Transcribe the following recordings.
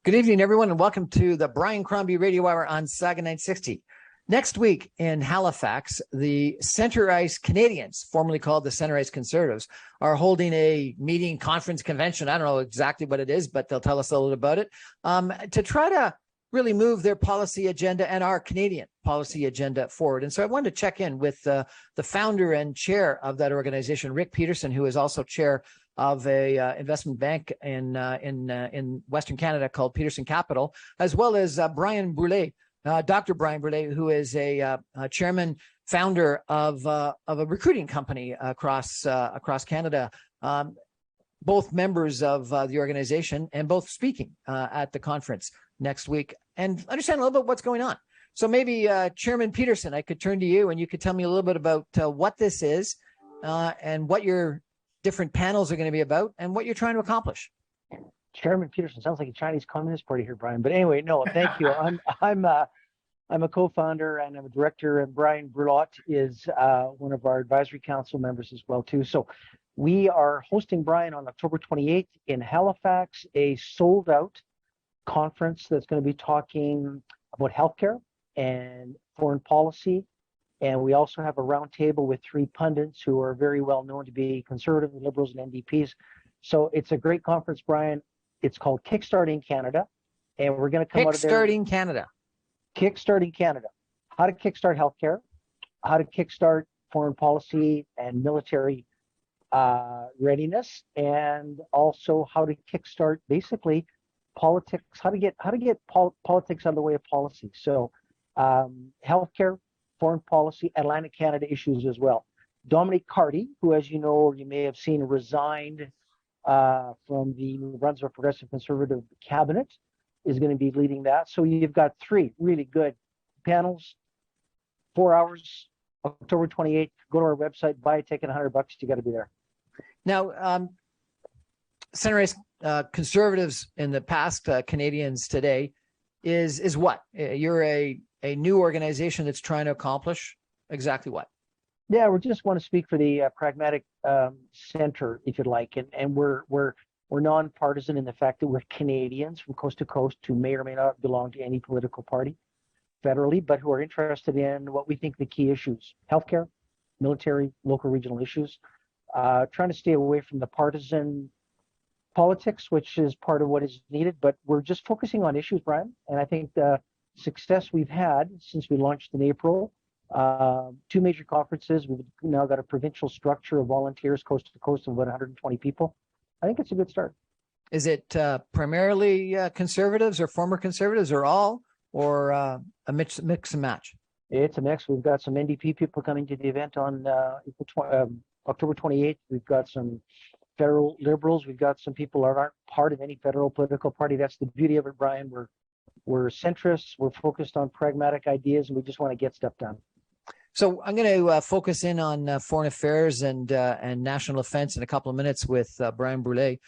Good evening, everyone, and welcome to the Brian Crombie Radio Hour on Saga 960. Next week in Halifax, the Center Ice Canadians, formerly called the Center Ice Conservatives, are holding a meeting, conference, convention. I don't know exactly what it is, but they'll tell us a little bit about it, to try to really move their policy agenda and our Canadian policy agenda forward. And so I wanted to check in with the founder and chair of that organization, Rick Peterson, who is also chair of a investment bank in Western Canada called Peterson Capital, as well as Brian Brulé, Dr. Brian Brulé, who is a chairman, founder of a recruiting company across Canada, both members of the organization and both speaking at the conference next week, and understand a little bit what's going on. So maybe Chairman Peterson, I could turn to you and you could tell me a little bit about what this is and what your different panels are going to be about and what you're trying to accomplish. Chairman Peterson sounds like a Chinese Communist Party here, Brian. But anyway, no, thank you. I'm a co-founder and I'm a director, and Brian Brulot is one of our advisory council members as well too. So we are hosting, Brian, on October 28th in Halifax, a sold-out conference that's going to be talking about healthcare and foreign policy. And we also have a roundtable with three pundits who are very well known to be conservative, liberals, and NDPs. So it's a great conference, Brian. It's called Kickstarting Canada. And we're going to come out of there. Kickstarting Canada. Kickstarting Canada. How to kickstart healthcare, how to kickstart foreign policy and military readiness, and also how to kickstart basically politics, how to get politics out of the way of policy. So healthcare, foreign policy, Atlantic Canada issues as well. Dominic Carty, who, as you know, or you may have seen, resigned from the New Brunswick Progressive Conservative cabinet, is going to be leading that. So you've got three really good panels, 4 hours, October 28th. Go to our website, buy a ticket, $100. You got to be there. Now, center-right conservatives in the past, Canadians today, is what? You're a new organization that's trying to accomplish exactly what? Yeah, we just want to speak for the pragmatic center, if you'd like, and we're nonpartisan in the fact that we're Canadians from coast to coast who may or may not belong to any political party federally, but who are interested in what we think the key issues: healthcare, military, local, regional issues. Trying to stay away from the partisan politics, which is part of what is needed, but we're just focusing on issues, Brian. And I think the success we've had since we launched in April, two major conferences, we've now got a provincial structure of volunteers coast to coast of about 120 people. I think it's a good start. Is it primarily conservatives or former conservatives or all, or a mix and match? It's a mix. We've got some NDP people coming to the event on October 28th. We've got some federal liberals. We've got some people that aren't part of any federal political party. That's the beauty of it, Brian. We're centrists. We're focused on pragmatic ideas, and we just want to get stuff done. So I'm going to focus in on foreign affairs and national defense in a couple of minutes with Brian Brulé.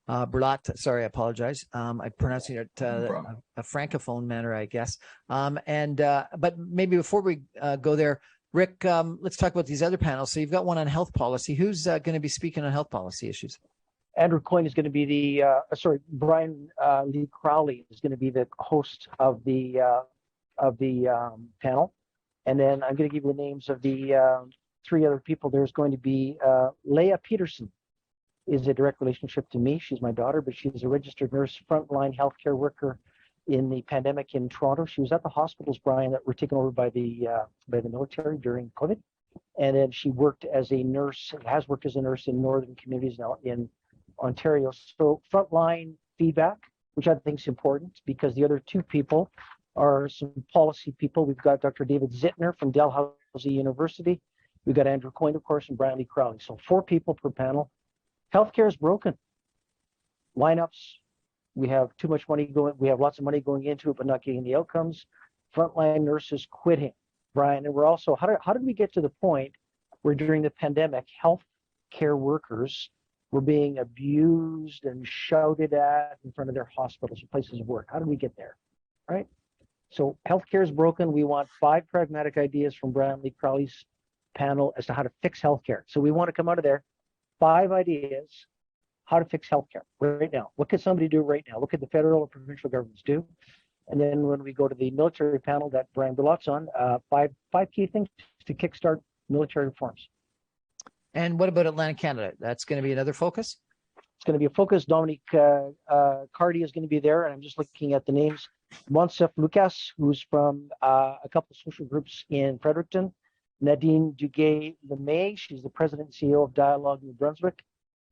Brulot, sorry, I apologize. I'm pronouncing it a francophone manner, I guess. But maybe before we go there, Rick, let's talk about these other panels. So you've got one on health policy. Who's going to be speaking on health policy issues? Andrew Coyne is going to be Brian Lee Crowley is going to be the host of the panel. And then I'm going to give you the names of the three other people. There's going to be Leah Peterson, is a direct relationship to me. She's my daughter, but she's a registered nurse, frontline healthcare worker in the pandemic in Toronto. She was at the hospitals, Brian, that were taken over by the military during COVID. And then she worked as a nurse, has worked as a nurse in northern communities now in Ontario. So frontline feedback, which I think is important, because the other two people are some policy people. We've got Dr. David Zittner from Dalhousie University. We've got Andrew Coyne, of course, and Brian Lee Crowley. So 4 people per panel. Healthcare is broken. Lineups, we have too much money going. We have lots of money going into it, but not getting the outcomes. Frontline nurses quitting, Brian. And we're also, how did we get to the point where during the pandemic, healthcare workers were being abused and shouted at in front of their hospitals and places of work? How did we get there, right? So healthcare is broken. We want 5 pragmatic ideas from Brian Lee Crowley's panel as to how to fix healthcare. So we want to come out of there 5 ideas how to fix healthcare right now. What could somebody do right now? What could the federal or provincial governments do? And then when we go to the military panel that Brian Burlott's on, five key things to kickstart military reforms. And what about Atlantic Canada? That's going to be another focus? It's going to be a focus. Dominique Cardy is going to be there, and I'm just looking at the names. Monsef Lucas, who's from a couple of social groups in Fredericton. Nadine Duguay-Lemay, she's the president and CEO of Dialogue New Brunswick.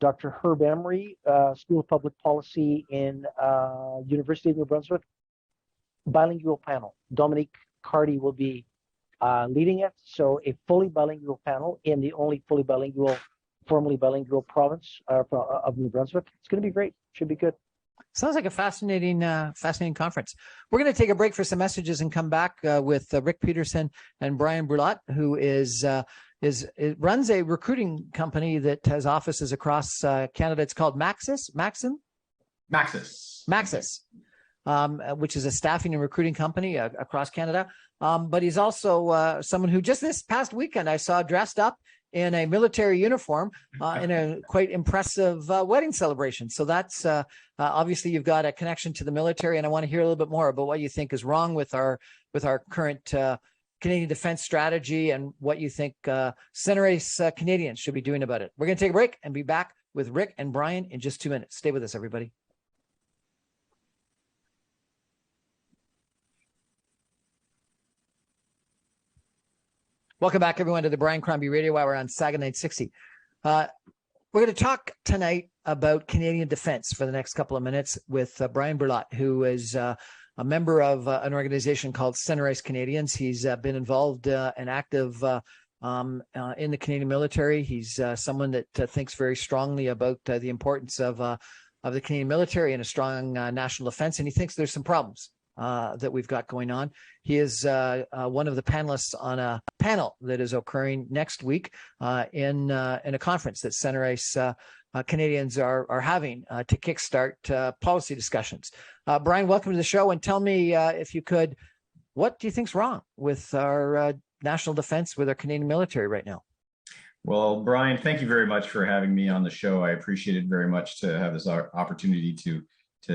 Dr. Herb Emery, School of Public Policy in University of New Brunswick. Bilingual panel. Dominique Cardy will be leading it. So a fully bilingual panel in the only fully bilingual, formally bilingual province of New Brunswick. It's going to be great. Should be good. Sounds like a fascinating conference. We're going to take a break for some messages and come back with Rick Peterson and Brian Burlott, who runs a recruiting company that has offices across Canada. It's called Maxis, which is a staffing and recruiting company across Canada. But he's also someone who just this past weekend I saw dressed up in a military uniform in a quite impressive wedding celebration. So that's obviously you've got a connection to the military, and I want to hear a little bit more about what you think is wrong with our current Canadian defense strategy and what you think center race Canadians should be doing about it. We're going to take a break and be back with Rick and Brian in just 2 minutes. Stay with us, everybody. Welcome back, everyone, to the Brian Crombie Radio Hour on Saga 960. We're going to talk tonight about Canadian defense for the next couple of minutes with Brian Burlott, who is a member of an organization called Center Ice Canadians. He's been involved and active in the Canadian military. He's someone that thinks very strongly about the importance of the Canadian military and a strong national defense, and he thinks there's some problems that we've got going on. He is one of the panelists on a panel that is occurring next week in a conference that Center Ice Canadians are having to kickstart policy discussions. Brian, welcome to the show, and tell me, if you could, what do you think's wrong with our national defense, with our Canadian military right now? Well, Brian, thank you very much for having me on the show. I appreciate it very much to have this opportunity to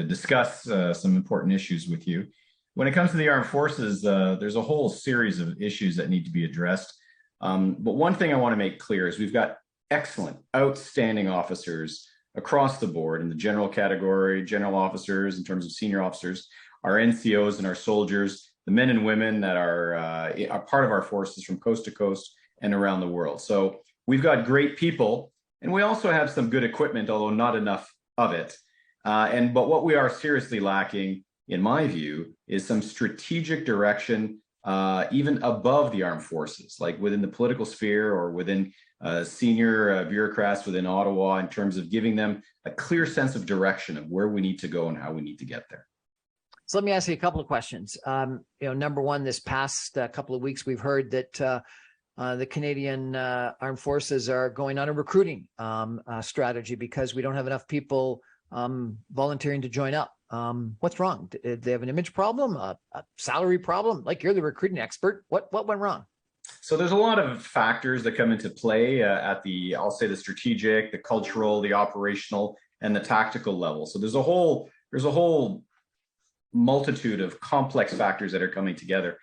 discuss some important issues with you. When it comes to the armed forces, there's a whole series of issues that need to be addressed. But one thing I want to make clear is we've got excellent, outstanding officers across the board in the general category, general officers in terms of senior officers, our NCOs and our soldiers, the men and women that are part of our forces from coast to coast and around the world. So we've got great people, and we also have some good equipment, although not enough of it. But what we are seriously lacking, in my view, is some strategic direction, even above the armed forces, like within the political sphere or within senior bureaucrats within Ottawa, in terms of giving them a clear sense of direction of where we need to go and how we need to get there. So let me ask you a couple of questions. Number one, this past couple of weeks, we've heard that the Canadian armed forces are going on a recruiting strategy because we don't have enough people volunteering to join up. What's wrong? Do they have an image problem, a salary problem? Like, you're the recruiting expert. What went wrong? So there's a lot of factors that come into play at the, I'll say, the strategic, the cultural, the operational, and the tactical level. So there's a whole multitude of complex factors that are coming together.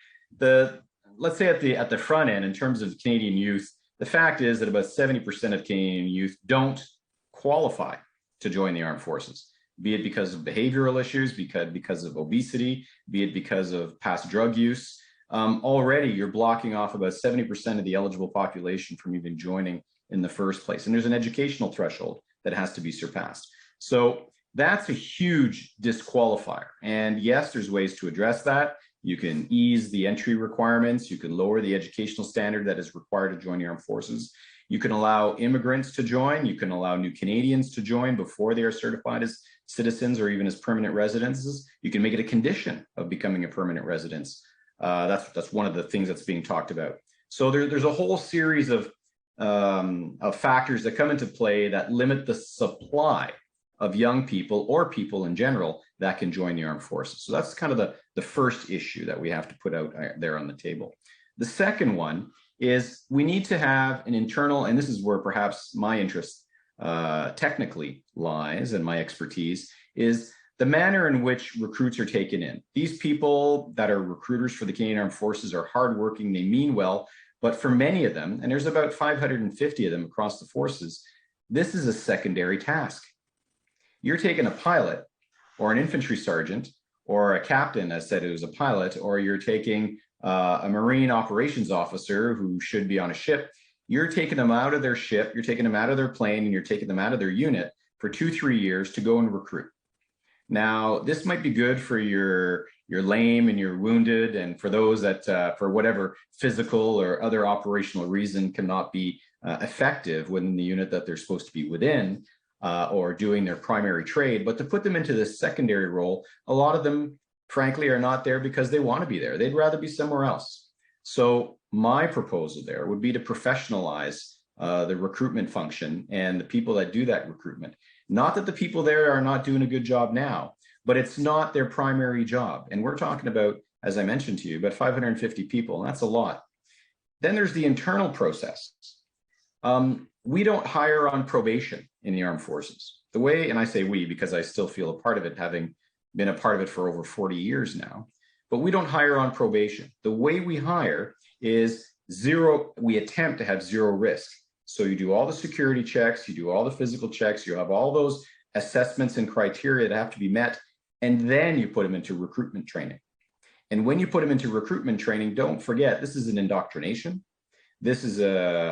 Let's say at the front end, in terms of Canadian youth, the fact is that about 70% of Canadian youth don't qualify to join the armed forces, be it because of behavioral issues, because of obesity, be it because of past drug use. Already you're blocking off about 70% of the eligible population from even joining in the first place. And there's an educational threshold that has to be surpassed. So that's a huge disqualifier. And yes, there's ways to address that. You can ease the entry requirements. You can lower the educational standard that is required to join the armed forces. You can allow immigrants to join. You can allow new Canadians to join before they are certified as citizens or even as permanent residences. You can make it a condition of becoming a permanent residence. That's one of the things that's being talked about. So there's a whole series of factors that come into play that limit the supply of young people or people in general that can join the armed forces. So that's kind of the first issue that we have to put out there on the table. The second one is we need to have an internal, and this is where perhaps my interest technically lies and my expertise is the manner in which recruits are taken in. These people that are recruiters for the Canadian Armed Forces are hardworking, they mean well, but for many of them, and there's about 550 of them across the forces, this is a secondary task. You're taking a pilot or an infantry sergeant or a captain that said it was a pilot, or you're taking a Marine operations officer who should be on a ship. You're taking them out of their ship, you're taking them out of their plane, and you're taking them out of their unit for 2-3 years to go and recruit. Now, this might be good for your lame and your wounded, and for those that, for whatever physical or other operational reason, cannot be effective within the unit that they're supposed to be within, or doing their primary trade. But to put them into this secondary role, a lot of them, frankly, are not there because they want to be there. They'd rather be somewhere else. So my proposal there would be to professionalize the recruitment function and the people that do that recruitment. Not that the people there are not doing a good job now, but it's not their primary job. And we're talking about, as I mentioned to you, about 550 people, and that's a lot. Then there's the internal process. We don't hire on probation in the armed forces. The way, and I say we because I still feel a part of it, having been a part of it for over 40 years now, but we don't hire on probation. The way we hire is we attempt to have zero risk. So you do all the security checks, you do all the physical checks, you have all those assessments and criteria that have to be met, and then you put them into recruitment training. And when you put them into recruitment training, don't forget, this is an indoctrination. This is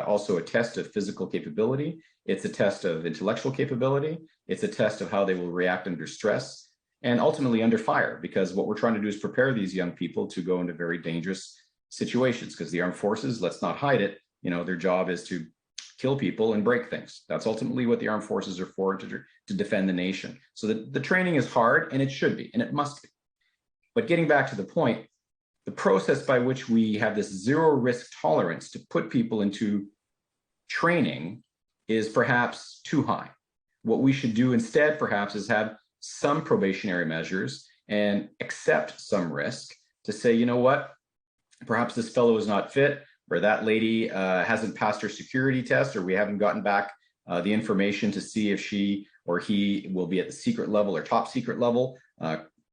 also a test of physical capability. It's a test of intellectual capability. It's a test of how they will react under stress and ultimately under fire, because what we're trying to do is prepare these young people to go into very dangerous situations, because the armed forces, let's not hide it, their job is to kill people and break things. That's ultimately what the armed forces are for, to defend the nation. So the training is hard, and it should be, and it must be. But getting back to the point, the process by which we have this zero risk tolerance to put people into training is perhaps too high. What we should do instead, perhaps, is have some probationary measures and accept some risk to say, you know what, perhaps this fellow is not fit, or that lady hasn't passed her security test, or we haven't gotten back the information to see if she or he will be at the secret level or top secret level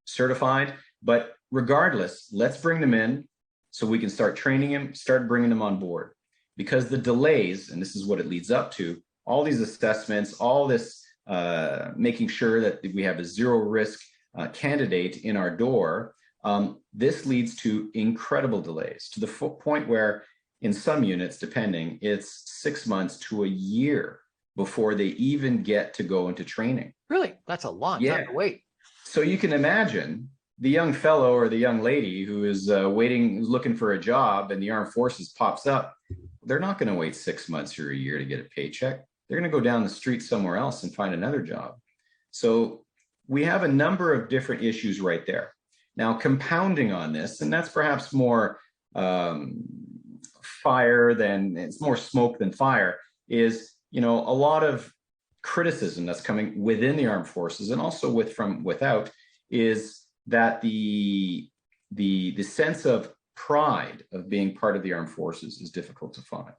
certified. But regardless, let's bring them in so we can start training them, start bringing them on board. Because the delays, and this is what it leads up to, all these assessments, all this making sure that we have a zero risk candidate in our door, this leads to incredible delays, to the point where in some units, depending, it's 6 months to a year before they even get to go into training. Really? That's a long time to wait. So you can imagine the young fellow or the young lady who is looking for a job, and the armed forces pops up. They're not going to wait 6 months or a year to get a paycheck. They're going to go down the street somewhere else and find another job. So we have a number of different issues right there. Now, compounding on this, and that's perhaps more it's more smoke than fire, is a lot of criticism that's coming within the armed forces, and also from without, is that the sense of pride of being part of the armed forces is difficult to find,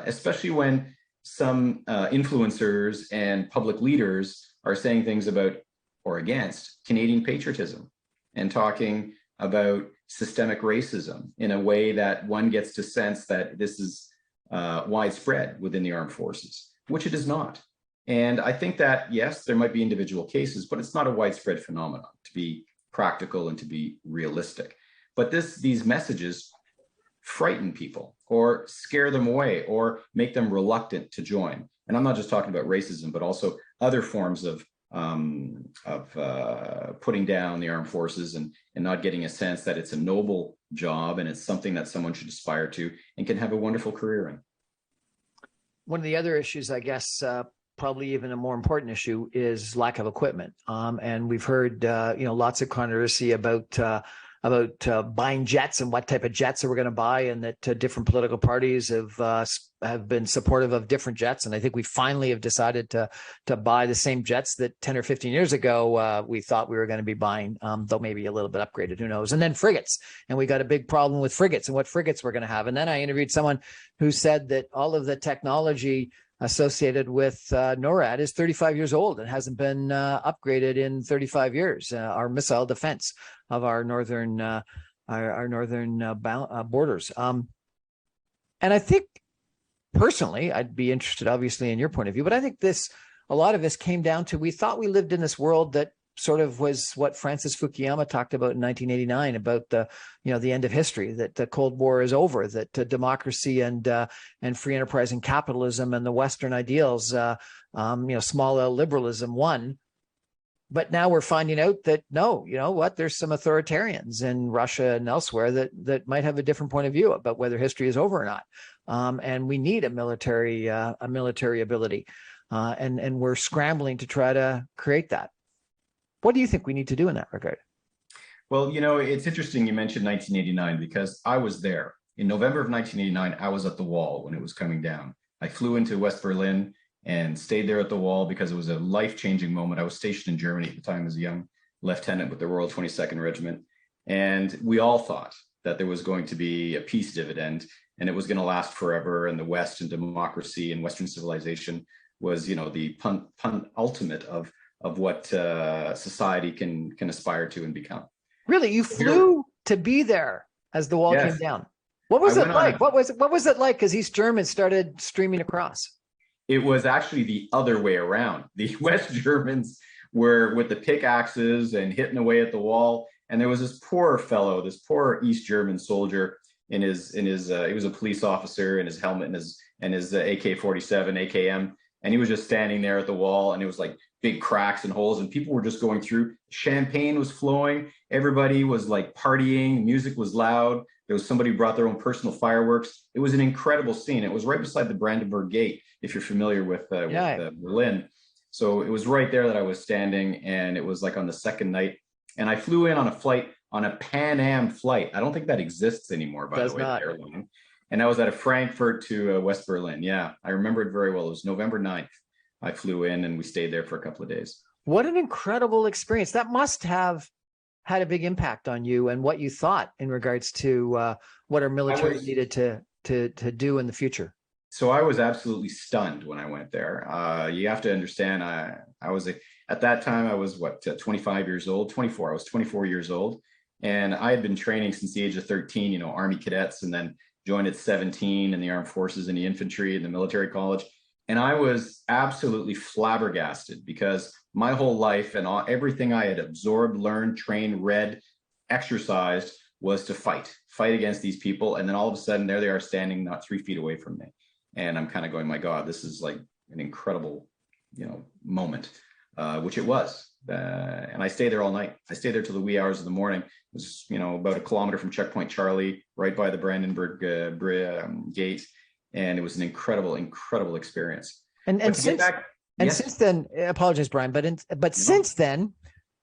especially when some influencers and public leaders are saying things about or against Canadian patriotism and talking about systemic racism in a way that one gets to sense that this is widespread within the armed forces, which it is not. And I think that, yes, there might be individual cases, but it's not a widespread phenomenon, to be practical and to be realistic. But these messages frighten people or scare them away or make them reluctant to join. And I'm not just talking about racism, but also other forms of putting down the armed forces and not getting a sense that it's a noble job and it's something that someone should aspire to and can have a wonderful career in. One of the other issues, I guess, probably even a more important issue, is lack of equipment. And we've heard, lots of controversy about buying jets and what type of jets that we're going to buy, and that different political parties have been supportive of different jets. And I think we finally have decided to buy the same jets that 10 or 15 years ago we thought we were going to be buying, though maybe a little bit upgraded, who knows. And then frigates, and we got a big problem with frigates and what frigates we're going to have. And then I interviewed someone who said that all of the technology associated with NORAD is 35 years old and hasn't been upgraded in 35 years. Our missile defense of our northern borders. And I think personally, I'd be interested, obviously, in your point of view, but I think a lot of this came down to, we thought we lived in this world that sort of was what Francis Fukuyama talked about in 1989 about the end of history, that the Cold War is over, that democracy and free enterprise and capitalism and the Western ideals, small L liberalism won. But now we're finding out that no, you know what, there's some authoritarians in Russia and elsewhere that might have a different point of view about whether history is over or not. And we need a military ability. And we're scrambling to try to create that. What do you think we need to do in that regard? Well, it's interesting you mentioned 1989 because I was there. In November of 1989, I was at the wall when it was coming down. I flew into West Berlin and stayed there at the wall because it was a life-changing moment. I was stationed in Germany at the time as a young lieutenant with the Royal 22nd Regiment. And we all thought that there was going to be a peace dividend and it was going to last forever. And the West and democracy and Western civilization was, the ultimate of what society can aspire to and become. Really, you flew to be there as the wall came down. What was it like? What was it like as East Germans started streaming across? It was actually the other way around. The West Germans were with the pickaxes and hitting away at the wall, and there was this poor fellow, this poor East German soldier in his he was a police officer in his helmet and his AK-47 AKM. And he was just standing there at the wall, and it was like big cracks and holes, and people were just going through. Champagne was flowing. Everybody was like partying. Music was loud. There was somebody who brought their own personal fireworks. It was an incredible scene. It was right beside the Brandenburg Gate, if you're familiar with Berlin. So it was right there that I was standing, and it was like on the second night. And I flew in on a flight, on a Pan Am flight. I don't think that exists anymore, by the way, the airline. And I was out of Frankfurt to West Berlin. Yeah, I remember it very well. It was November 9th. I flew in and we stayed there for a couple of days. What an incredible experience. That must have had a big impact on you and what you thought in regards to what our military needed to do in the future. So I was absolutely stunned when I went there. You have to understand, I was at that time, I was 25 years old, 24. I was 24 years old. And I had been training since the age of 13, Army cadets, and then joined at 17 in the armed forces and the infantry and the military college. And I was absolutely flabbergasted because my whole life and everything I had absorbed, learned, trained, read, exercised was to fight against these people. And then all of a sudden, there they are standing not 3 feet away from me. And I'm kind of going, my God, this is like an incredible, moment, which it was. And I stayed there all night. I stayed there till the wee hours of the morning. It was, about a kilometer from Checkpoint Charlie, right by the Brandenburg Gate. And it was an incredible, incredible experience. And since then, I apologize, Brian, but since then,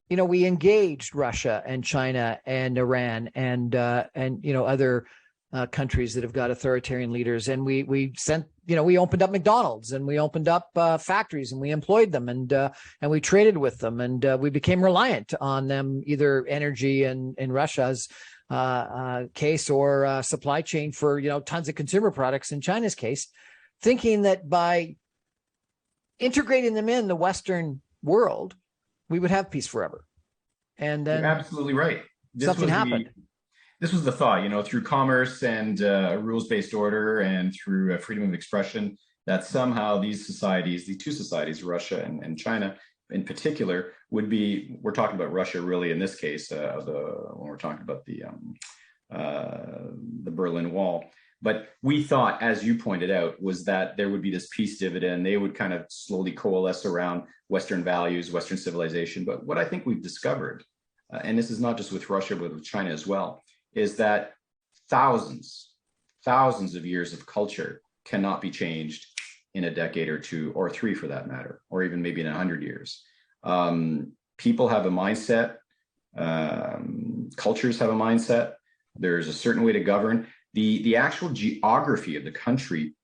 we engaged Russia and China and Iran and other countries that have got authoritarian leaders, and we sent, we opened up McDonald's and we opened up factories and we employed them and we traded with them, and we became reliant on them, either energy in Russia's case or supply chain for tons of consumer products in China's case, thinking that by integrating them in the Western world, we would have peace forever. And then you're absolutely right. Something happened. This was the thought, through commerce and rules-based order and through freedom of expression, that somehow these two societies, Russia and China in particular, we're talking about Russia really in this case, when we're talking about the Berlin Wall. But we thought, as you pointed out, was that there would be this peace dividend. They would kind of slowly coalesce around Western values, Western civilization. But what I think we've discovered, and this is not just with Russia, but with China as well, is that thousands of years of culture cannot be changed in a decade or two, or three for that matter, or even maybe in 100 years. People have a mindset, cultures have a mindset. There's a certain way to govern. The actual geography of the country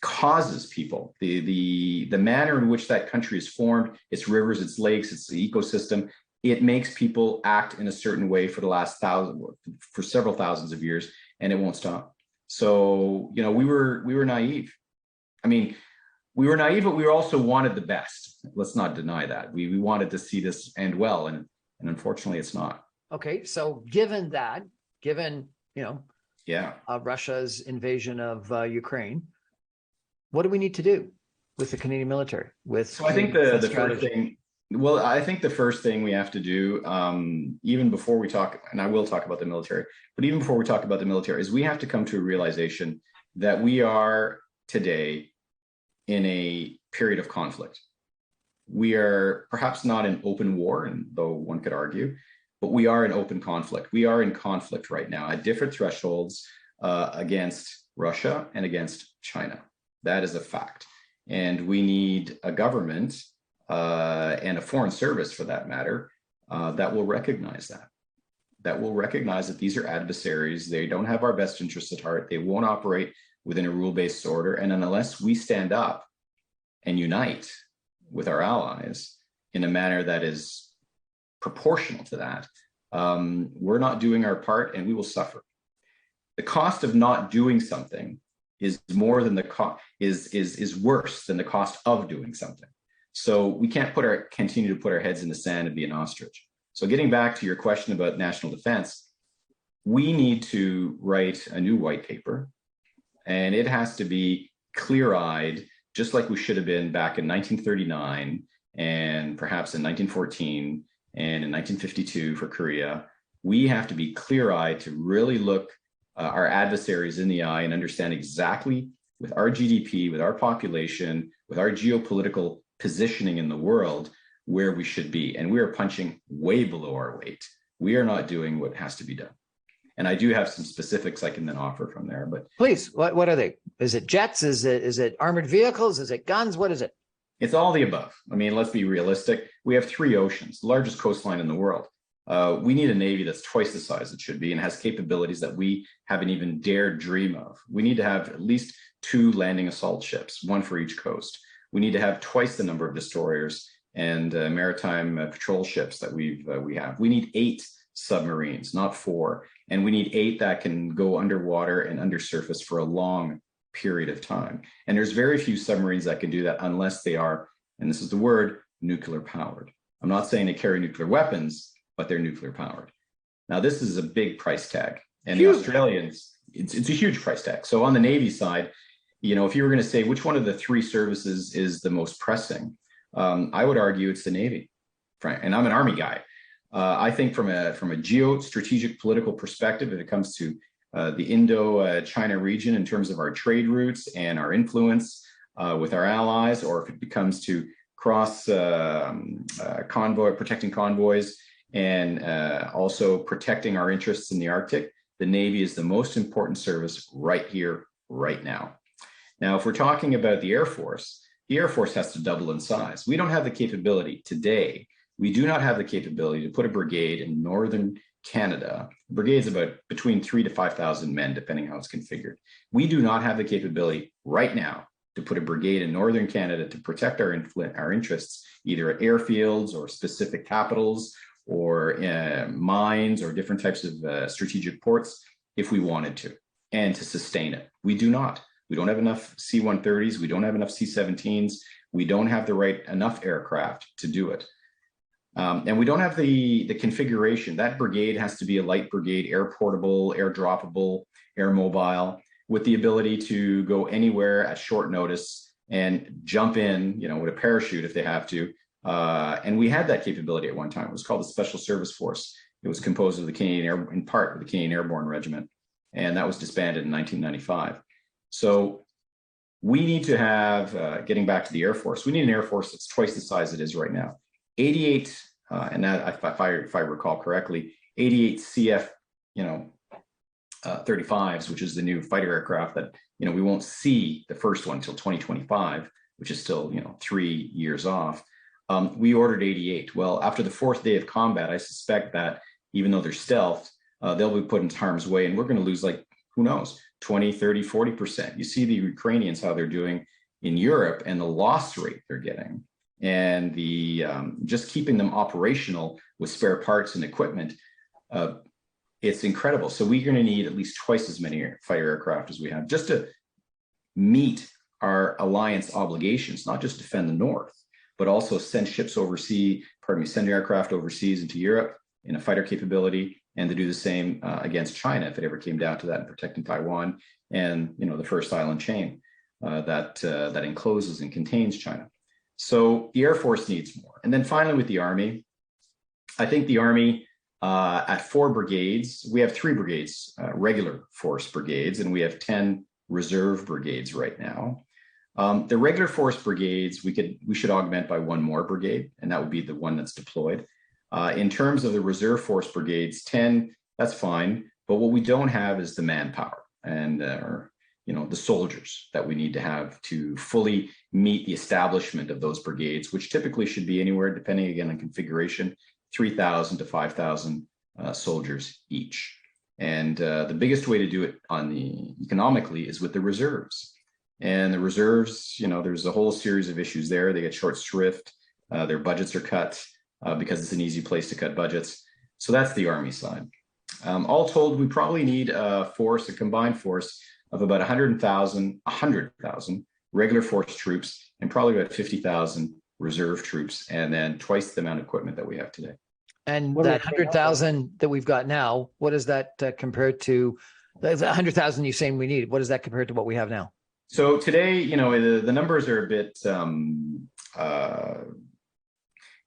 causes people, the manner in which that country is formed, its rivers, its lakes, its ecosystem, it makes people act in a certain way for several thousands of years, and it won't stop. So, we were naive. I mean, we were naive, but we also wanted the best. Let's not deny that. We wanted to see this end well, and unfortunately, it's not. Okay, so given that, given Yeah. Russia's invasion of Ukraine, what do we need to do with the Canadian military? So I think the first thing, well, I think the first thing we have to do, even before we talk, and I will talk about the military, but even before we talk about the military, is we have to come to a realization that we are today in a period of conflict. We are perhaps not in open war, and though one could argue, but we are in open conflict. We are in conflict right now at different thresholds against Russia and against China. That is a fact. And we need a government and a foreign service, for that matter, that will recognize that will recognize that these are adversaries. They don't have our best interests at heart. They won't operate within a rule-based order. And unless we stand up and unite with our allies in a manner that is proportional to that, we're not doing our part, and we will suffer. The cost of not doing something is more than the cost is worse than the cost of doing something. So we can't continue to put our heads in the sand and be an ostrich. So getting back to your question about national defense, we need to write a new white paper, and it has to be clear-eyed, just like we should have been back in 1939 and perhaps in 1914 and in 1952 for Korea. We have to be clear-eyed to really look our adversaries in the eye and understand exactly, with our GDP, with our population, with our geopolitical positioning in the world, where we should be. And we are punching way below our weight. We are not doing what has to be done. And I do have some specifics I can then offer from there. But please, what are they? Is it jets? Is it armored vehicles? Is it guns? What is it? It's all the above. I mean, let's be realistic. We have 3 oceans, the largest coastline in the world. We need a Navy that's twice the size it should be and has capabilities that we haven't even dared dream of. We need to have at least 2 landing assault ships, 1 for each coast. We need to have twice the number of destroyers and maritime patrol ships that we have. We need 8 submarines, not 4. And we need 8 that can go underwater and undersurface for a long period of time. And there's very few submarines that can do that unless they are, and this is the word, nuclear powered. I'm not saying they carry nuclear weapons, but they're nuclear powered. Now, this is a big price tag. And the Australians, it's a huge price tag. So on the Navy side, if you were going to say which one of the 3 services is the most pressing, I would argue it's the Navy. And I'm an Army guy. I think from a geostrategic political perspective, if it comes to the Indo-China region in terms of our trade routes and our influence with our allies, or if it becomes to cross protecting convoys and also protecting our interests in the Arctic, the Navy is the most important service right here, right now. Now, if we're talking about the Air Force has to double in size. We don't have the capability today. We do not have the capability to put a brigade in northern Canada. A brigade's about between 3,000 to 5,000 men, depending how it's configured. We do not have the capability right now to put a brigade in northern Canada to protect our interests, either at airfields or specific capitals or mines or different types of strategic ports, if we wanted to, and to sustain it. We do not. We don't have enough C-130s. We don't have enough C-17s. We don't have enough aircraft to do it. And we don't have the configuration. That brigade has to be a light brigade, air portable, air droppable, air mobile, with the ability to go anywhere at short notice and jump in, with a parachute if they have to. And we had that capability at one time. It was called the Special Service Force. It was composed of in part of the Canadian Airborne Regiment, and that was disbanded in 1995. So we need to have, getting back to the Air Force, we need an Air Force that's twice the size it is right now. 88, and that, if I recall correctly, 88 CF, 35s, which is the new fighter aircraft that, we won't see the first one until 2025, which is still, 3 years off. We ordered 88. Well, after the 4th day of combat, I suspect that even though they're stealth, they'll be put in harm's way, and we're going to lose, who knows, 20, 30, 40%. You see the Ukrainians, how they're doing in Europe, and the loss rate they're getting, and the just keeping them operational with spare parts and equipment. It's incredible. So we're going to need at least twice as many fighter aircraft as we have just to meet our alliance obligations, not just defend the North, but also send send aircraft overseas into Europe in a fighter capability, and to do the same against China if it ever came down to that, in protecting Taiwan and the first island chain that encloses and contains China. So the Air Force needs more. And then finally with the Army, I think the Army at 4 brigades, we have 3 brigades, regular force brigades, and we have 10 reserve brigades right now. The regular force brigades, we should augment by 1 more brigade, and that would be the one that's deployed. In terms of the reserve force brigades, 10, that's fine. But what we don't have is the manpower and the soldiers that we need to have to fully meet the establishment of those brigades, which typically should be anywhere, depending again on configuration, 3,000 to 5,000 soldiers each. And the biggest way to do it economically is with the reserves. And the reserves, there's a whole series of issues there. They get short shrift, their budgets are cut because it's an easy place to cut budgets. So that's the Army side. All told, we probably need a combined force of about 100,000 regular force troops and probably about 50,000 reserve troops, and then twice the amount of equipment that we have today. And that 100,000 that we've got now, what is that compared to the 100,000 you're saying we need? What is that compared to what we have now? So today, the numbers are a bit,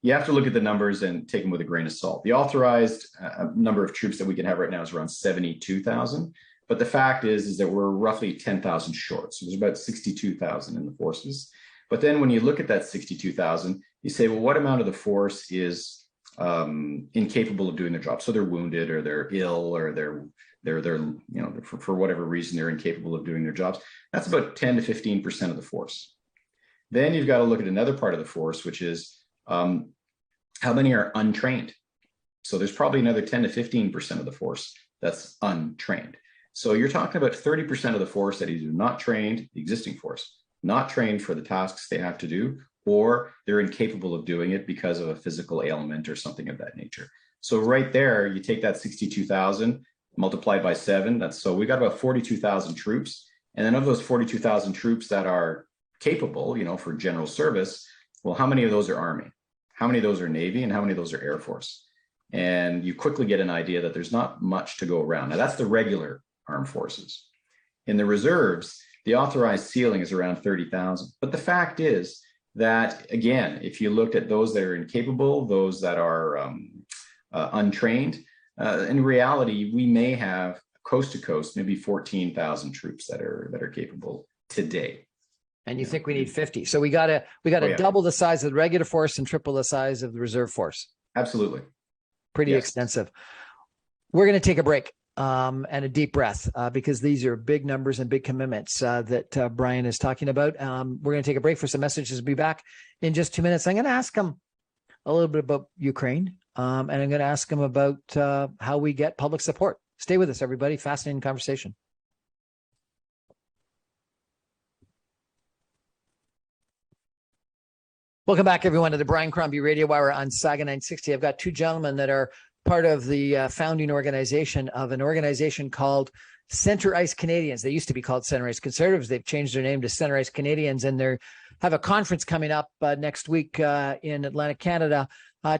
you have to look at the numbers and take them with a grain of salt. The authorized number of troops that we can have right now is around 72,000. But the fact is that we're roughly 10,000 short. So there's about 62,000 in the forces. But then when you look at that 62,000, you say, well, what amount of the force is incapable of doing their job? So they're wounded, or they're ill, or they're for whatever reason, they're incapable of doing their jobs. That's about 10 to 15% of the force. Then you've got to look at another part of the force, which is how many are untrained? So there's probably another 10 to 15% of the force that's untrained. So you're talking about 30% of the force that is either not trained, the existing force, not trained for the tasks they have to do, or they're incapable of doing it because of a physical ailment or something of that nature. So right there, you take that 62,000 multiplied by 7. So we got about 42,000 troops. And then of those 42,000 troops that are capable, for general service, well, how many of those are Army? How many of those are Navy? And how many of those are Air Force? And you quickly get an idea that there's not much to go around. Now, that's the regular armed forces. In the reserves, the authorized ceiling is around 30,000. But the fact is that, again, if you looked at those that are incapable, those that are untrained, in reality, we may have coast to coast, maybe 14,000 troops that are capable today. And you think we need 50? So we got to double the size of the regular force and triple the size of the reserve force. Absolutely. Pretty extensive. We're going to take a break and a deep breath because these are big numbers and big commitments that Brian is talking about. We're going to take a break for some messages. We'll be back in just 2 minutes. I'm going to ask him a little bit about Ukraine, and I'm going to ask him about how we get public support. Stay with us, everybody. Fascinating conversation. Welcome back, everyone, to the Brian Crombie Radio Hour on Saga 960. I've got 2 gentlemen that are part of the founding organization of an organization called Center Ice Canadians. They used to be called Center Ice Conservatives. They've changed their name to Center Ice Canadians, and they have a conference coming up next week in Atlantic, Canada,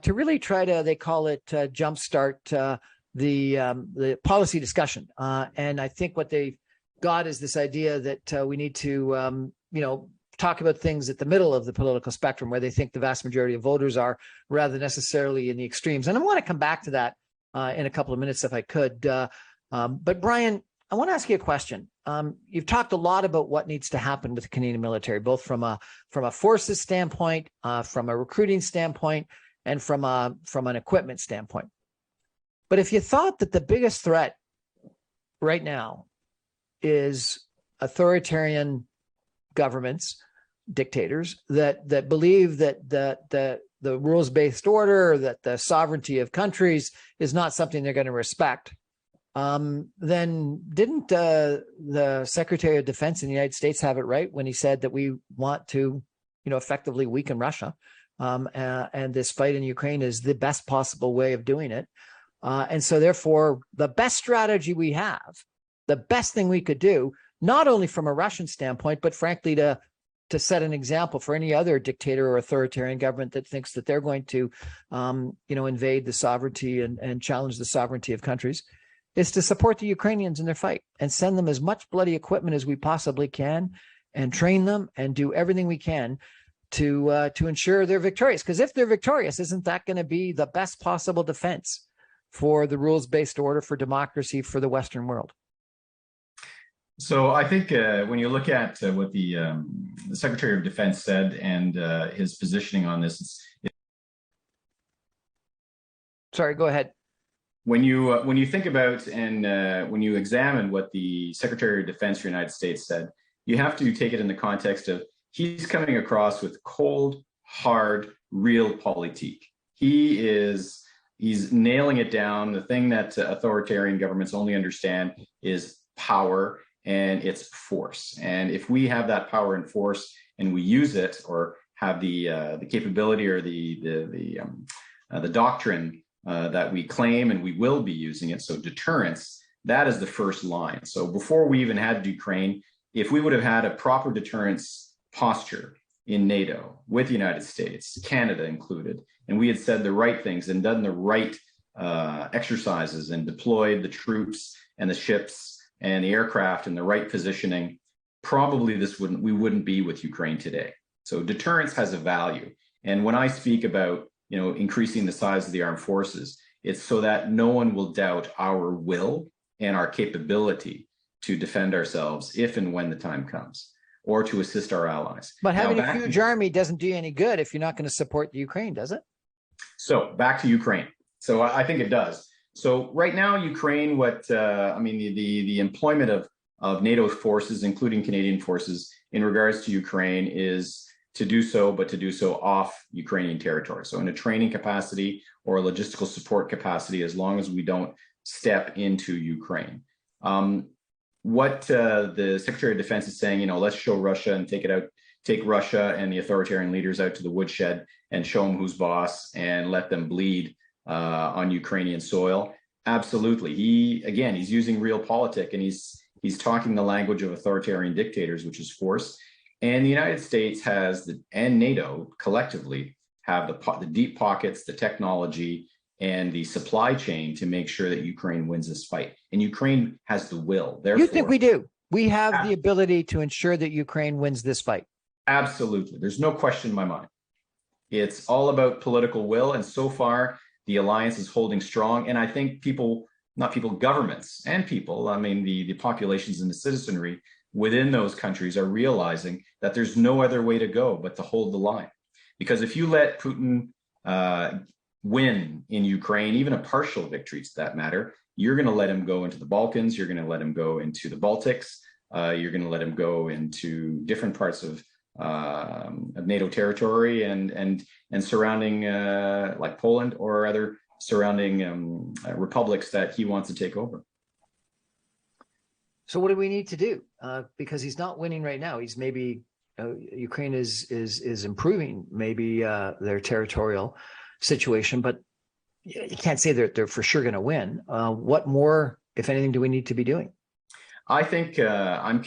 to really try to, they call it jumpstart the policy discussion. And I think what they've got is this idea that we need to, talk about things at the middle of the political spectrum where they think the vast majority of voters are, rather than necessarily in the extremes. And I want to come back to that in a couple of minutes if I could. But Brian, I want to ask you a question. You've talked a lot about what needs to happen with the Canadian military, both from a forces standpoint, from a recruiting standpoint, and from an equipment standpoint. But if you thought that the biggest threat right now is authoritarian governments, dictators that believe that the rules-based order, that the sovereignty of countries is not something they're going to respect, then didn't the Secretary of Defense in the United States have it right when he said that we want to, effectively weaken Russia, and this fight in Ukraine is the best possible way of doing it, and so therefore the best strategy we have, the best thing we could do not only from a Russian standpoint, but frankly to set an example for any other dictator or authoritarian government that thinks that they're going to, invade the sovereignty and challenge the sovereignty of countries, is to support the Ukrainians in their fight and send them as much bloody equipment as we possibly can, and train them and do everything we can to ensure they're victorious. Because if they're victorious, isn't that going to be the best possible defense for the rules-based order, for democracy, for the Western world? So I think when you look at what the Secretary of Defense said and his positioning on this, sorry, go ahead. When you think about and when you examine what the Secretary of Defense of the United States said, you have to take it in the context of he's coming across with cold, hard, realpolitik. He's nailing it down. The thing that authoritarian governments only understand is power and its force. And if we have that power and force and we use it, or have the capability or the doctrine that we claim, and we will be using it, so deterrence, that is the first line. So before we even had Ukraine, if we would have had a proper deterrence posture in NATO with the United States, Canada included, and we had said the right things and done the right exercises and deployed the troops and the ships and the aircraft in the right positioning, probably we wouldn't be with Ukraine today. So deterrence has a value. And when I speak about increasing the size of the armed forces, it's so that no one will doubt our will and our capability to defend ourselves if and when the time comes, or to assist our allies. But having a huge army doesn't do you any good if you're not going to support the Ukraine, does it? So back to Ukraine. So I think it does. So right now, Ukraine, the employment of NATO forces, including Canadian forces, in regards to Ukraine is to do so, but to do so off Ukrainian territory. So in a training capacity or a logistical support capacity, as long as we don't step into Ukraine. What the Secretary of Defense is saying, let's show Russia and take Russia and the authoritarian leaders out to the woodshed and show them who's boss and let them bleed on Ukrainian soil. Absolutely. He's using realpolitik, and he's talking the language of authoritarian dictators, which is force. And the United States and NATO collectively have the deep pockets, the technology, and the supply chain to make sure that Ukraine wins this fight. And Ukraine has the will. Therefore, you think we do? We have the ability to ensure that Ukraine wins this fight. Absolutely. There's no question in my mind. It's all about political will. And so far, the alliance is holding strong. And I think governments and people, the populations and the citizenry within those countries are realizing that there's no other way to go but to hold the line. Because if you let Putin win in Ukraine, even a partial victory to that matter, you're going to let him go into the Balkans, you're going to let him go into the Baltics, you're going to let him go into different parts of NATO territory and surrounding like Poland or other surrounding republics that he wants to take over. So what do we need to do? Because he's not winning right now. He's maybe Ukraine is improving maybe their territorial situation, but you can't say they're for sure going to win. What more, if anything, do we need to be doing? I think I'm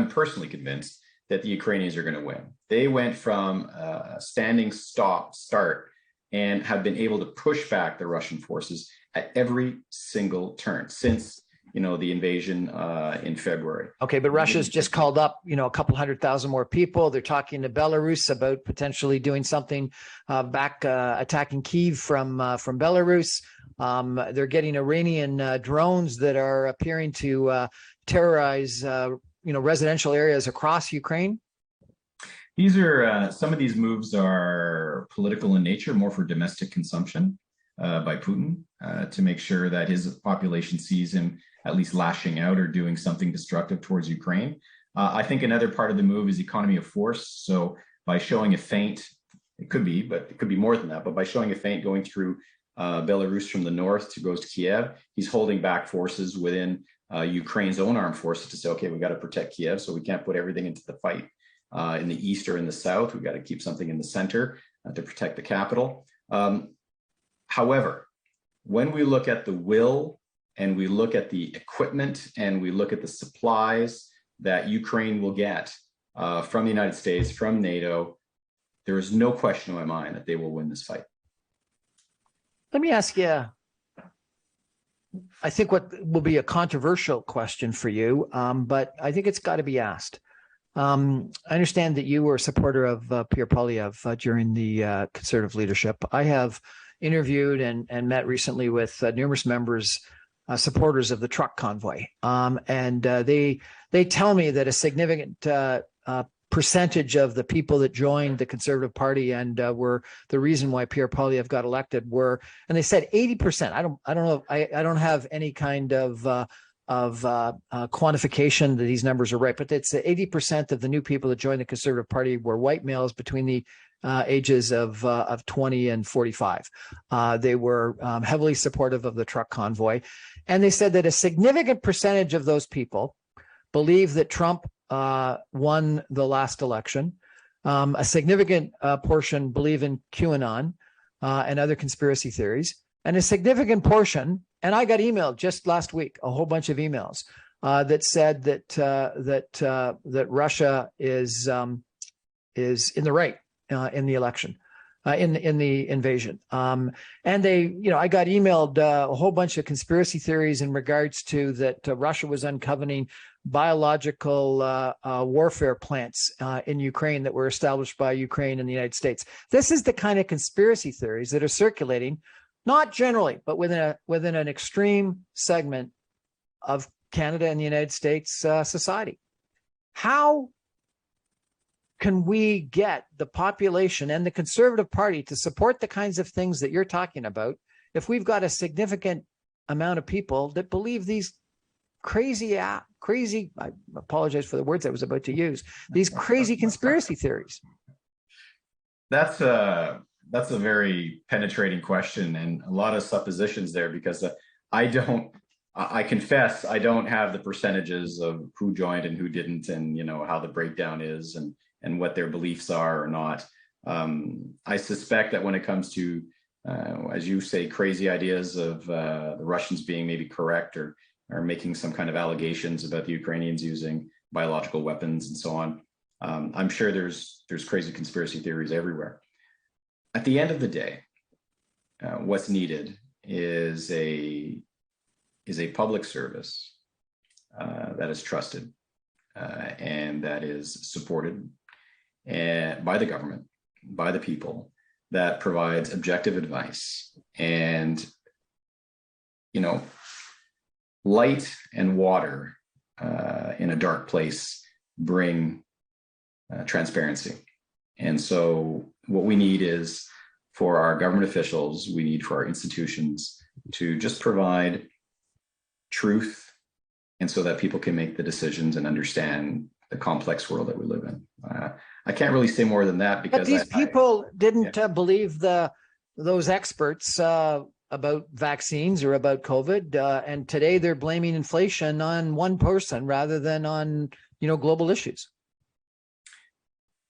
personally convinced that the Ukrainians are going to win. They went from a standing start and have been able to push back the Russian forces at every single turn since the invasion in February. Okay, but Russia's just called up, a couple 100,000 more people. They're talking to Belarus about potentially doing something back, attacking Kyiv from Belarus. They're getting Iranian drones that are appearing to terrorize, residential areas across Ukraine. These are some of these moves are political in nature, more for domestic consumption by Putin to make sure that his population sees him at least lashing out or doing something destructive towards Ukraine. I think another part of the move is economy of force. So by showing a feint, it could be more than that, but by showing a feint going through Belarus from the north goes to Kiev, he's holding back forces within Ukraine's own armed forces to say, okay, we got to protect Kiev, so we can't put everything into the fight in the east or in the south. We've got to keep something in the center to protect the capital. However, when we look at the will and we look at the equipment and we look at the supplies that Ukraine will get from the United States, from NATO, there is no question in my mind that they will win this fight. Let me ask you, I think what will be a controversial question for you, but I think it's got to be asked. I understand that you were a supporter of Pierre Poilievre during the Conservative leadership. I have interviewed and met recently with numerous members, supporters of the truck convoy, and they tell me that a significant percentage of the people that joined the Conservative Party and were the reason why Pierre Poilievre got elected were, and they said 80%. I don't know. I don't have any kind of quantification that these numbers are right, but it's 80% of the new people that joined the Conservative Party were white males between the ages of 20 and 45. They were heavily supportive of the truck convoy, and they said that a significant percentage of those people believe that Trump won the last election. A significant portion believe in QAnon and other conspiracy theories, and a significant portion. And I got emailed just last week, a whole bunch of emails that said that Russia is in the right in the election, in the invasion. And I got emailed a whole bunch of conspiracy theories in regards to that Russia was uncovering biological warfare plants in Ukraine that were established by Ukraine and the United States. This is the kind of conspiracy theories that are circulating, not generally, but within an extreme segment of Canada and the United States society. How can we get the population and the Conservative Party to support the kinds of things that you're talking about if we've got a significant amount of people that believe these crazy, I apologize for the words I was about to use, these crazy conspiracy theories? That's a very penetrating question and a lot of suppositions there, because I confess I don't have the percentages of who joined and who didn't, and how the breakdown is and what their beliefs are or not. I suspect that when it comes to, as you say, crazy ideas of the Russians being maybe correct or making some kind of allegations about the Ukrainians using biological weapons and so on, I'm sure there's crazy conspiracy theories everywhere. At the end of the day, what's needed is a public service that is trusted and that is supported by the government, by the people, that provides objective advice and light and water in a dark place bring transparency. And so what we need is for our government officials, we need for our institutions to just provide truth, and so that people can make the decisions and understand the complex world that we live in. I can't really say more than that, because but these people didn't believe those experts about vaccines or about COVID, and today they're blaming inflation on one person rather than on global issues.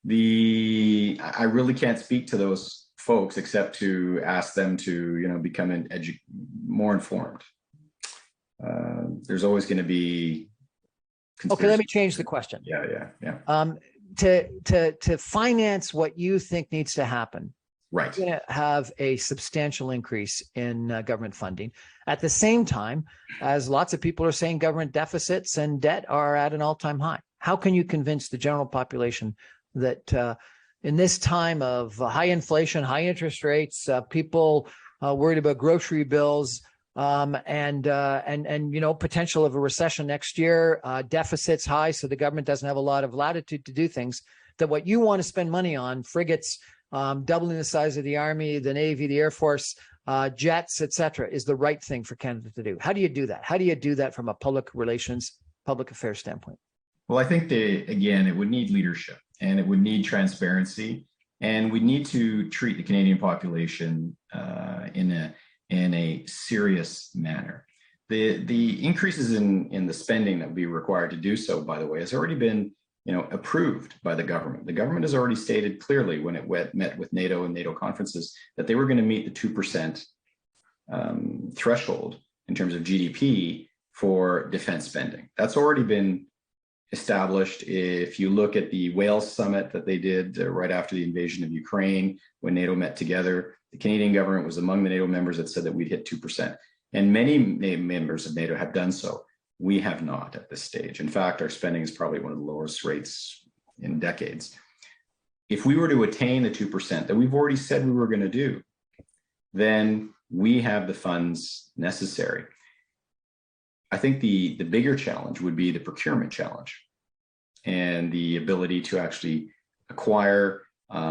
I really can't speak to those folks except to ask them to become more informed. There's always going to be okay, let me change the question. Yeah. To finance what you think needs to happen, right, you're going to have a substantial increase in government funding. At the same time, as lots of people are saying, government deficits and debt are at an all-time high. How can you convince the general population that in this time of high inflation, high interest rates, people worried about grocery bills, and potential of a recession next year, deficits high, so the government doesn't have a lot of latitude to do things, that what you want to spend money on, frigates, doubling the size of the Army, the Navy, the Air Force, jets, etc., is the right thing for Canada to do? How do you do that? How do you do that from a public relations, public affairs standpoint? Well, I think it would need leadership, and it would need transparency, and we need to treat the Canadian population in a serious manner. The increases in the spending that would be required to do so, by the way, has already been approved by the government. The government has already stated clearly when it met with NATO and NATO conferences that they were going to meet the 2% threshold in terms of GDP for defense spending. That's already been established. If you look at the Wales summit that they did right after the invasion of Ukraine, when NATO met together, the Canadian government was among the NATO members that said that we'd hit 2%. And many members of NATO have done so. We have not at this stage. In fact, our spending is probably one of the lowest rates in decades. If we were to attain the 2% that we've already said we were going to do, then we have the funds necessary. I think the bigger challenge would be the procurement challenge and the ability to actually acquire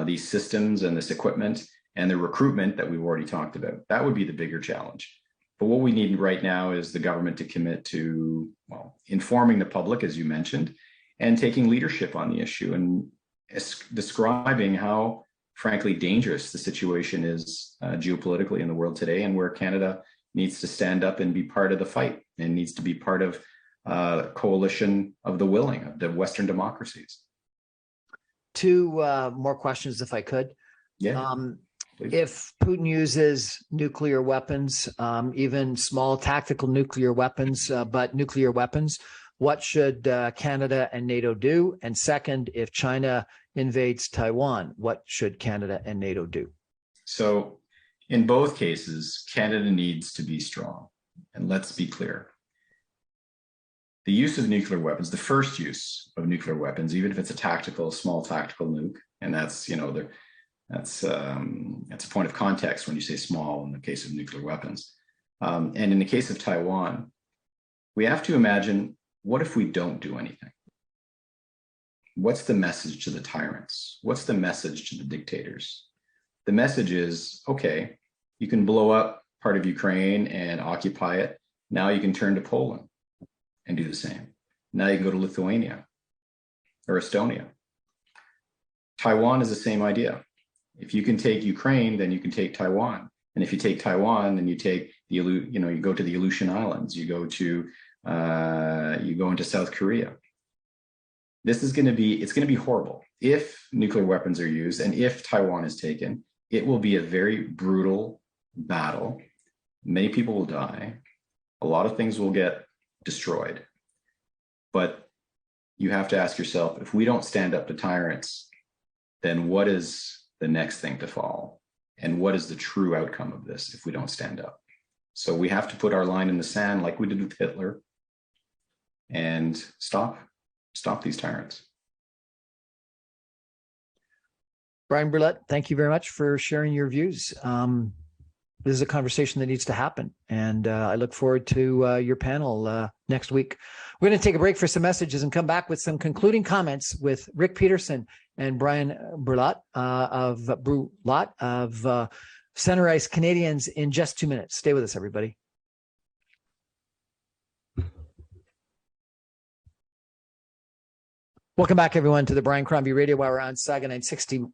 these systems and this equipment and the recruitment that we've already talked about. That would be the bigger challenge. But what we need right now is the government to commit to, well, informing the public, as you mentioned, and taking leadership on the issue and describing how, frankly, dangerous the situation is geopolitically in the world today, and where Canada needs to stand up and be part of the fight and needs to be part of a coalition of the willing, of the Western democracies. Two more questions, if I could. Yeah. If Putin uses nuclear weapons, even small tactical nuclear weapons, but nuclear weapons, what should Canada and NATO do? And second, if China invades Taiwan, what should Canada and NATO do? So in both cases, Canada needs to be strong. And let's be clear. The use of nuclear weapons, the first use of nuclear weapons, even if it's a tactical, small tactical nuke, and that's, that's a point of context when you say small in the case of nuclear weapons. And in the case of Taiwan, we have to imagine, what if we don't do anything? What's the message to the tyrants? What's the message to the dictators? The message is, okay, you can blow up part of Ukraine and occupy it. Now you can turn to Poland and do the same. Now you can go to Lithuania or Estonia. Taiwan is the same idea. If you can take Ukraine, then you can take Taiwan. And if you take Taiwan, then you take the, you go to the Aleutian Islands, you go into South Korea. This is going to be, it's going to be horrible. If nuclear weapons are used and if Taiwan is taken, it will be a very brutal battle. Many people will die. A lot of things will get destroyed. But you have to ask yourself, if we don't stand up to tyrants, then what is the next thing to fall? And what is the true outcome of this if we don't stand up? So we have to put our line in the sand like we did with Hitler and stop these tyrants. Brian Brulotte, thank you very much for sharing your views. This is a conversation that needs to happen, and I look forward to your panel next week. We're going to take a break for some messages and come back with some concluding comments with Rick Peterson and Brian Brulotte of Center Ice Canadians in just 2 minutes. Stay with us, everybody. Welcome back, everyone, to the Brian Crombie Radio Hour on Saga 960.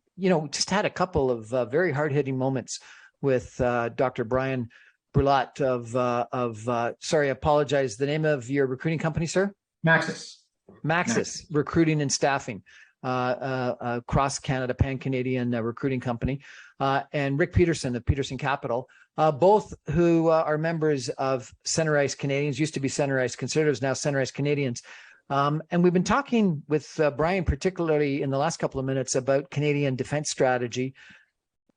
Just had a couple of very hard-hitting moments with Dr. Brian Brulotte sorry, I apologize. The name of your recruiting company, sir? Maxis Recruiting and Staffing, across Canada, pan-Canadian recruiting company, and Rick Peterson of Peterson Capital, both who are members of Center Ice Canadians, used to be Center Ice Conservatives, now Center Ice Canadians. And we've been talking with Brian, particularly in the last couple of minutes, about Canadian defense strategy,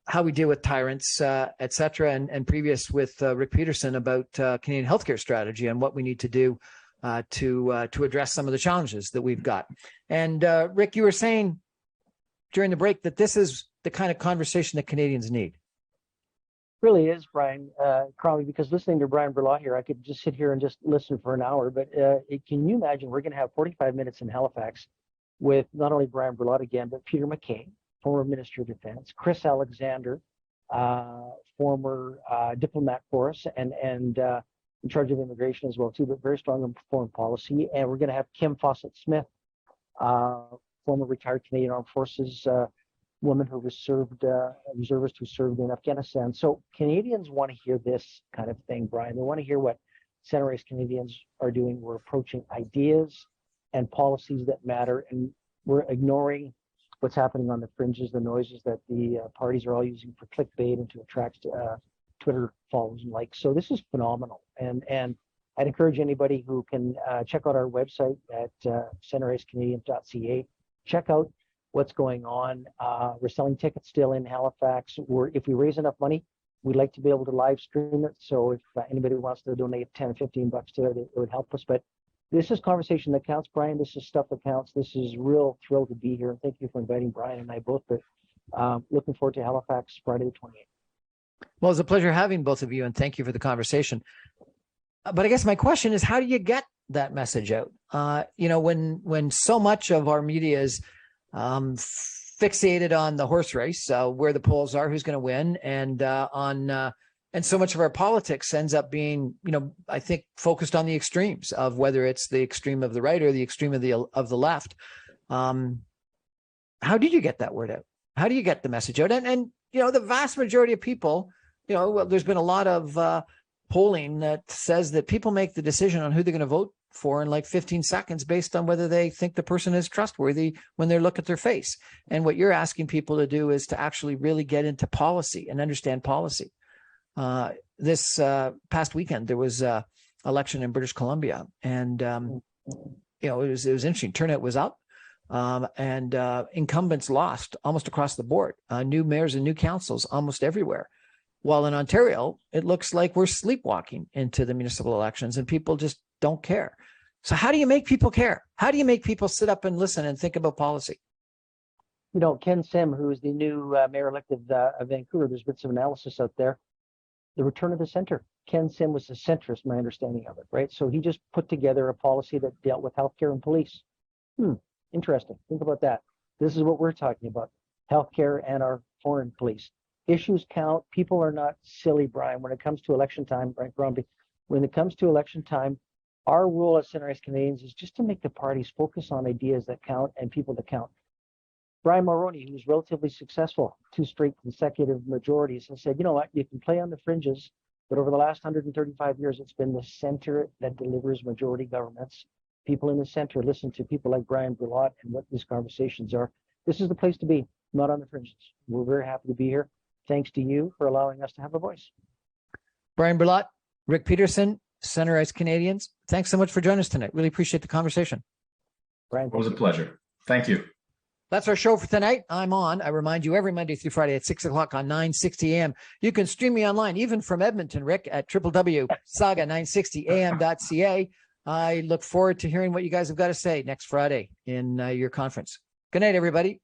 how we deal with tyrants, et cetera, and previous with Rick Peterson about Canadian healthcare strategy and what we need to do to address some of the challenges that we've got. And Rick, you were saying during the break that this is the kind of conversation that Canadians need. Really is, Brian Crombie, because listening to Brian Brulotte here, I could just sit here and just listen for an hour. But can you imagine, we're going to have 45 minutes in Halifax with not only Brian Brulotte again, but Peter MacKay, former Minister of Defense, Chris Alexander, former diplomat for us, and in charge of immigration as well too, but very strong in foreign policy. And we're going to have Kim Fawcett-Smith, former retired Canadian Armed Forces woman who was served, reservist who served in Afghanistan. So Canadians want to hear this kind of thing, Brian. They want to hear what Center Ice Canadians are doing. We're approaching ideas and policies that matter, and we're ignoring what's happening on the fringes, the noises that the parties are all using for clickbait and to attract Twitter follows and likes. So this is phenomenal. And I'd encourage anybody who can check out our website at centericecanadian.ca. Check out what's going on. We're selling tickets still in Halifax. If we raise enough money, we'd like to be able to live stream it. So if anybody wants to donate 10, 15 bucks to it, it would help us. But this is conversation that counts, Brian. This is stuff that counts. This is real thrill to be here. And thank you for inviting Brian and I both. But looking forward to Halifax Friday the 28th. Well, it's a pleasure having both of you, and thank you for the conversation. But I guess my question is, how do you get that message out? When so much of our media is fixated on the horse race, where the polls are, who's going to win, and so much of our politics ends up being, I think, focused on the extremes of whether it's the extreme of the right or the extreme of the left. How do you get that word out? How do you get the message out? And the vast majority of people, there's been a lot of polling that says that people make the decision on who they're going to vote for in like 15 seconds based on whether they think the person is trustworthy when they look at their face. And what you're asking people to do is to actually really get into policy and understand policy. This past weekend, there was an election in British Columbia, and it was interesting. Turnout was up, and incumbents lost almost across the board. New mayors and new councils almost everywhere. While in Ontario, it looks like we're sleepwalking into the municipal elections, and people just don't care. So how do you make people care? How do you make people sit up and listen and think about policy? Ken Sim, who is the new mayor-elected of Vancouver, there's been some analysis out there. The return of the center. Ken Sim was a centrist, my understanding of it, right? So he just put together a policy that dealt with healthcare and police. Interesting. Think about that. This is what we're talking about. Healthcare and our foreign police. Issues count. People are not silly, Brian. When it comes to election time, Brian Crombie, when it comes to election time, our role as Centerized Canadians is just to make the parties focus on ideas that count and people that count. Brian Mulroney, who's relatively successful, 2 straight consecutive majorities, has said, you know what, you can play on the fringes, but over the last 135 years, it's been the center that delivers majority governments. People in the center listen to people like Brian Brulotte and what these conversations are. This is the place to be, not on the fringes. We're very happy to be here. Thanks to you for allowing us to have a voice. Brian Brulotte, Rick Peterson, Centerized Canadians, thanks so much for joining us tonight. Really appreciate the conversation. Brian, it was a pleasure. Thank you. That's our show for tonight. I remind you, every Monday through Friday at 6 o'clock on 960 AM. You can stream me online, even from Edmonton, Rick, at www.saga960am.ca. I look forward to hearing what you guys have got to say next Friday in your conference. Good night, everybody.